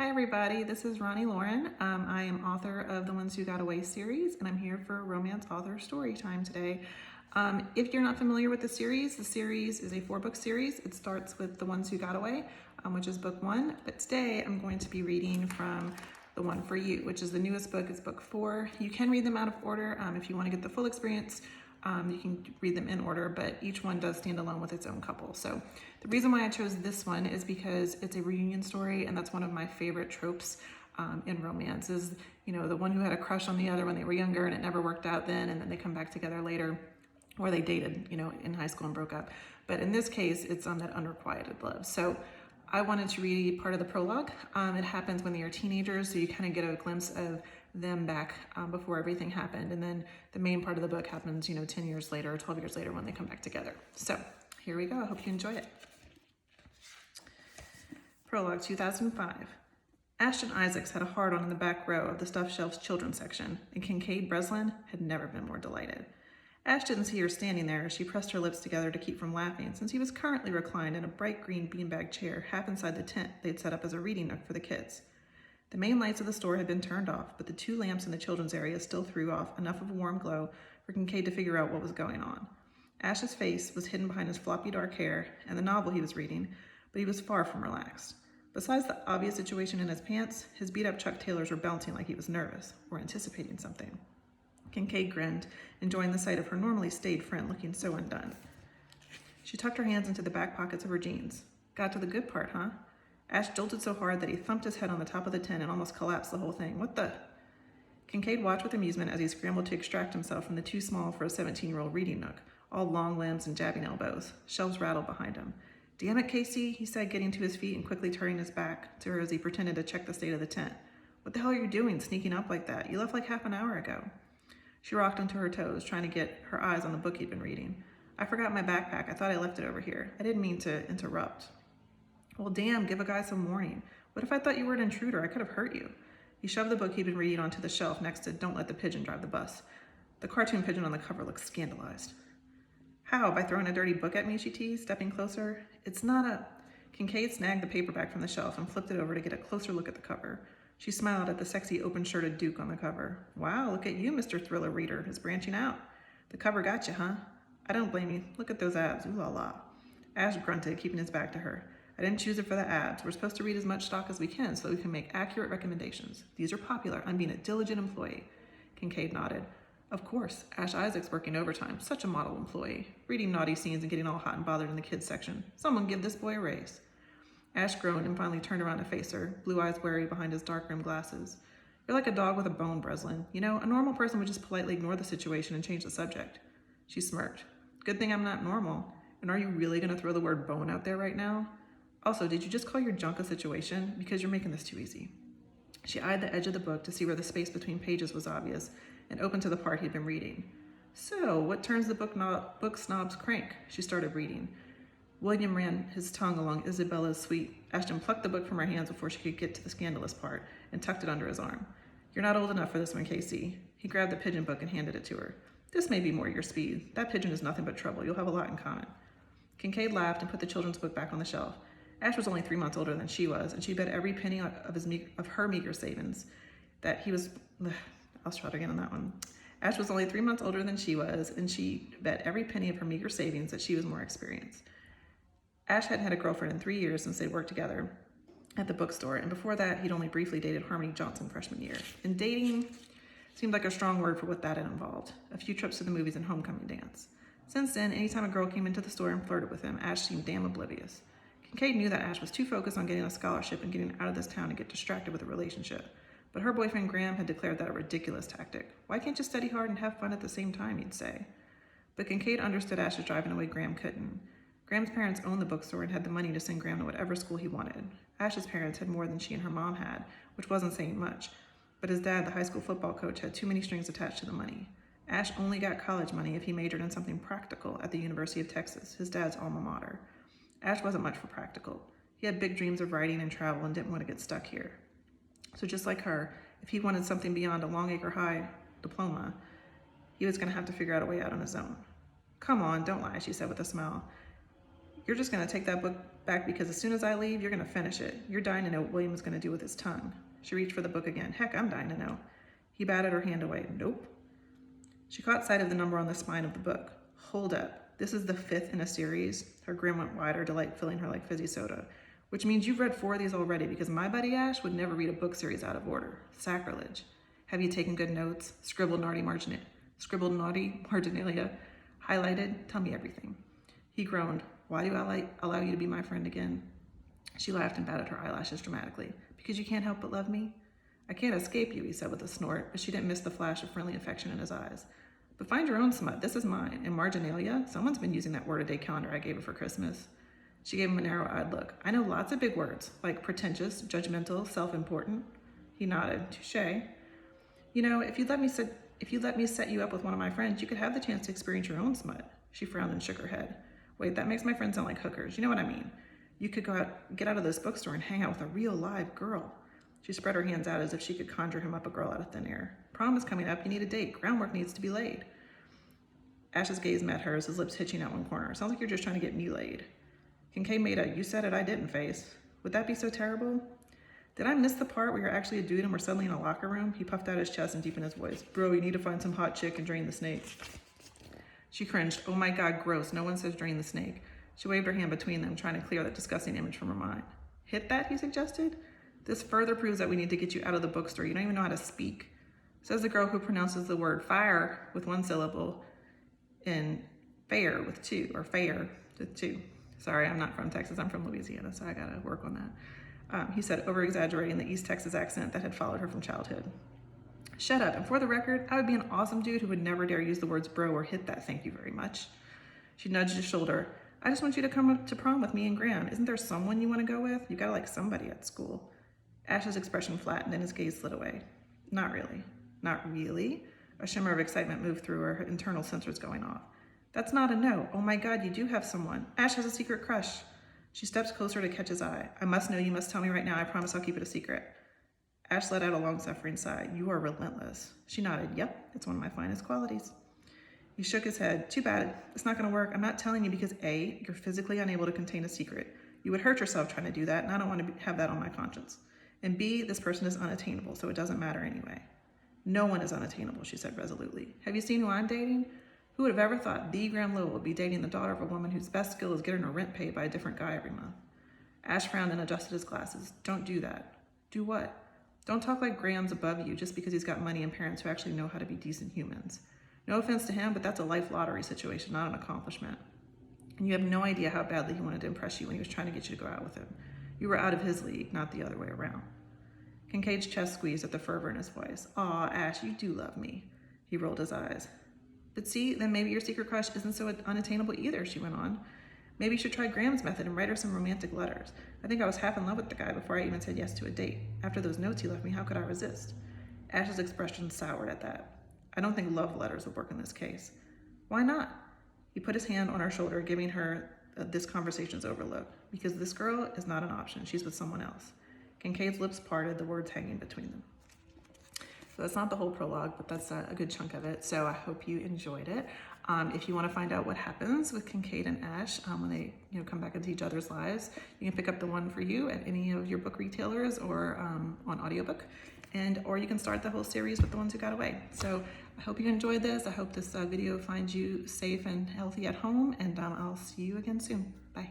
Hi everybody, this is Roni Loren. I am author of the Ones Who Got Away series, and I'm here for Romance Author Storytime today. If you're not familiar with the series is a 4-book series. It starts with The Ones Who Got Away, which is book 1, but today I'm going to be reading from The One for You, which is the newest book. It's book 4. You can read them out of order if you want to get the full experience. You can read them in order, but each one does stand alone with its own couple. So the reason why I chose this one is because it's a reunion story, and that's one of my favorite tropes in romance is, you know, the one who had a crush on the other when they were younger and it never worked out then, and then they come back together later, or they dated, you know, in high school and broke up. But in this case, it's on that unrequited love. So I wanted to read part of the prologue. It happens when they are teenagers, so you kind of get a glimpse of them back before everything happened. And then the main part of the book happens, you know, 10 years later, 12 years later when they come back together. So here we go. I hope you enjoy it. Prologue 2005. Ashton Isaacs had a hard-on in the back row of the stuffed shelves children's section, and Kincaid Breslin had never been more delighted. Ash didn't see her standing there as she pressed her lips together to keep from laughing, since he was currently reclined in a bright green beanbag chair half inside the tent they'd set up as a reading nook for the kids. The main lights of the store had been turned off, but the 2 lamps in the children's area still threw off enough of a warm glow for Kincaid to figure out what was going on. Ash's face was hidden behind his floppy dark hair and the novel he was reading, but he was far from relaxed. Besides the obvious situation in his pants, his beat-up Chuck Taylors were bouncing like he was nervous or anticipating something. Kincaid grinned, enjoying the sight of her normally staid friend looking so undone. She tucked her hands into the back pockets of her jeans. Got to the good part, huh? Ash jolted so hard that he thumped his head on the top of the tent and almost collapsed the whole thing. What the? Kincaid watched with amusement as he scrambled to extract himself from the too small for a 17-year-old reading nook, all long limbs and jabbing elbows. Shelves rattled behind him. Damn it, Casey, he said, getting to his feet and quickly turning his back to her as he pretended to check the state of the tent. What the hell are you doing, sneaking up like that? You left like half an hour ago. She rocked onto her toes, trying to get her eyes on the book he'd been reading. I forgot my backpack. I thought I left it over here. I didn't mean to interrupt. Well, damn, give a guy some warning. What if I thought you were an intruder? I could have hurt you. He shoved the book he'd been reading onto the shelf next to Don't Let the Pigeon Drive the Bus. The cartoon pigeon on the cover looked scandalized. How? By throwing a dirty book at me, she teased, stepping closer. It's not a... Kincaid snagged the paperback from the shelf and flipped it over to get a closer look at the cover. She smiled at the sexy open-shirted Duke on the cover. Wow, look at you, Mr. Thriller Reader, is branching out. The cover got you, huh? I don't blame you. Look at those abs, ooh la la. Ash grunted, keeping his back to her. I didn't choose it for the abs. We're supposed to read as much stock as we can so that we can make accurate recommendations. These are popular. I'm being a diligent employee. Kincaid nodded. Of course, Ash Isaac's working overtime. Such a model employee. Reading naughty scenes and getting all hot and bothered in the kids section. Someone give this boy a raise. Ash groaned and finally turned around to face her, blue eyes wary behind his dark-rimmed glasses. You're like a dog with a bone, Breslin. You know, a normal person would just politely ignore the situation and change the subject. She smirked. Good thing I'm not normal. And are you really going to throw the word bone out there right now? Also, did you just call your junk a situation? Because you're making this too easy. She eyed the edge of the book to see where the space between pages was obvious and opened to the part he'd been reading. So, what turns the book snob's crank? She started reading. William ran his tongue along Isabella's suite. Ashton plucked the book from her hands before she could get to the scandalous part and tucked it under his arm. You're not old enough for this one, Casey. He grabbed the pigeon book and handed it to her. This may be more your speed. That pigeon is nothing but trouble. You'll have a lot in common. Kincaid laughed and put the children's book back on the shelf. Ash was only 3 months older than she was, and she bet every penny of her meager savings that he was... I'll try it again on that one. Ash was only 3 months older than she was, and she bet every penny of her meager savings that she was more experienced. Ash hadn't had a girlfriend in 3 years since they'd worked together at the bookstore, and before that, he'd only briefly dated Harmony Johnson freshman year. And dating seemed like a strong word for what that had involved. A few trips to the movies and homecoming dance. Since then, anytime a girl came into the store and flirted with him, Ash seemed damn oblivious. Kincaid knew that Ash was too focused on getting a scholarship and getting out of this town to get distracted with a relationship. But her boyfriend Graham had declared that a ridiculous tactic. Why can't you study hard and have fun at the same time, he'd say. But Kincaid understood Ash's drive in a way Graham couldn't. Graham's parents owned the bookstore and had the money to send Graham to whatever school he wanted. Ash's parents had more than she and her mom had, which wasn't saying much. But his dad, the high school football coach, had too many strings attached to the money. Ash only got college money if he majored in something practical at the University of Texas, his dad's alma mater. Ash wasn't much for practical. He had big dreams of writing and travel and didn't want to get stuck here. So just like her, if he wanted something beyond a Longacre High diploma, he was going to have to figure out a way out on his own. Come on, don't lie, she said with a smile. You're just going to take that book back because as soon as I leave, you're going to finish it. You're dying to know what William is going to do with his tongue. She reached for the book again. Heck, I'm dying to know. He batted her hand away. Nope. She caught sight of the number on the spine of the book. Hold up. This is the 5th in a series. Her grin went wide, her delight filling her like fizzy soda. Which means you've read 4 of these already, because my buddy Ash would never read a book series out of order. Sacrilege. Have you taken good notes? Scribbled naughty marginalia? Highlighted? Tell me everything. He groaned. Why do I allow you to be my friend again? She laughed and batted her eyelashes dramatically. Because you can't help but love me? I can't escape you, he said with a snort, but she didn't miss the flash of friendly affection in his eyes. But find your own smut. This is mine. And marginalia? Someone's been using that word-a-day calendar I gave her for Christmas. She gave him a narrow-eyed look. I know lots of big words, like pretentious, judgmental, self-important. He nodded. Touché. You know, if you'd let me set you up with one of my friends, you could have the chance to experience your own smut. She frowned and shook her head. Wait, that makes my friends sound like hookers. You know what I mean. You could get out of this bookstore and hang out with a real live girl. She spread her hands out as if she could conjure him up a girl out of thin air. Prom is coming up. You need a date. Groundwork needs to be laid. Ash's gaze met hers, his lips hitching at one corner. Sounds like you're just trying to get me laid. Kincaid made a "you said it, I didn't" face. Would that be so terrible? Did I miss the part where you're actually a dude and we're suddenly in a locker room? He puffed out his chest and deepened his voice. Bro, you need to find some hot chick and drain the snake. She cringed. Oh my God, gross. No one says drain the snake. She waved her hand between them, trying to clear that disgusting image from her mind. Hit that, he suggested. This further proves that we need to get you out of the bookstore. You don't even know how to speak. Says the girl who pronounces the word fire with 1 syllable and fair with 2, or fair with 2. Sorry, I'm not from Texas. I'm from Louisiana, so I gotta work on that. He said, over-exaggerating the East Texas accent that had followed her from childhood. Shut up. And for the record, I would be an awesome dude who would never dare use the words bro or hit that. Thank you very much. She nudged his shoulder. I just want you to come up to prom with me and Graham. Isn't there someone you want to go with? You gotta like somebody at school. Ash's expression flattened and his gaze slid away. Not really. Not really? A shimmer of excitement moved through her internal sensors going off. That's not a no. Oh my God, you do have someone. Ash has a secret crush. She steps closer to catch his eye. I must know. You must tell me right now. I promise I'll keep it a secret. Ash let out a long-suffering sigh. You are relentless. She nodded. Yep, it's one of my finest qualities. He shook his head. Too bad. It's not going to work. I'm not telling you because A, you're physically unable to contain a secret. You would hurt yourself trying to do that, and I don't want to have that on my conscience. And B, this person is unattainable, so it doesn't matter anyway. No one is unattainable, she said resolutely. Have you seen who I'm dating? Who would have ever thought the Graham Lowell would be dating the daughter of a woman whose best skill is getting her rent paid by a different guy every month? Ash frowned and adjusted his glasses. Don't do that. Do what? Don't talk like Graham's above you just because he's got money and parents who actually know how to be decent humans. No offense to him, but that's a life lottery situation, not an accomplishment. And you have no idea how badly he wanted to impress you when he was trying to get you to go out with him. You were out of his league, not the other way around. Kincaid's chest squeezed at the fervor in his voice. Aw, Ash, you do love me. He rolled his eyes. But see, then maybe your secret crush isn't so unattainable either, she went on. Maybe you should try Graham's method and write her some romantic letters. I think I was half in love with the guy before I even said yes to a date. After those notes he left me, how could I resist? Ash's expression soured at that. I don't think love letters would work in this case. Why not? He put his hand on her shoulder, giving her this conversation's overlook. Because this girl is not an option. She's with someone else. Kincaid's lips parted, the words hanging between them. So that's not the whole prologue, but that's a good chunk of it. So I hope you enjoyed it. If you want to find out what happens with Kincaid and Ash when they come back into each other's lives, you can pick up the one for you at any of your book retailers or on audiobook. Or you can start the whole series with the ones who got away. So I hope you enjoyed this. I hope this video finds you safe and healthy at home, and I'll see you again soon. Bye.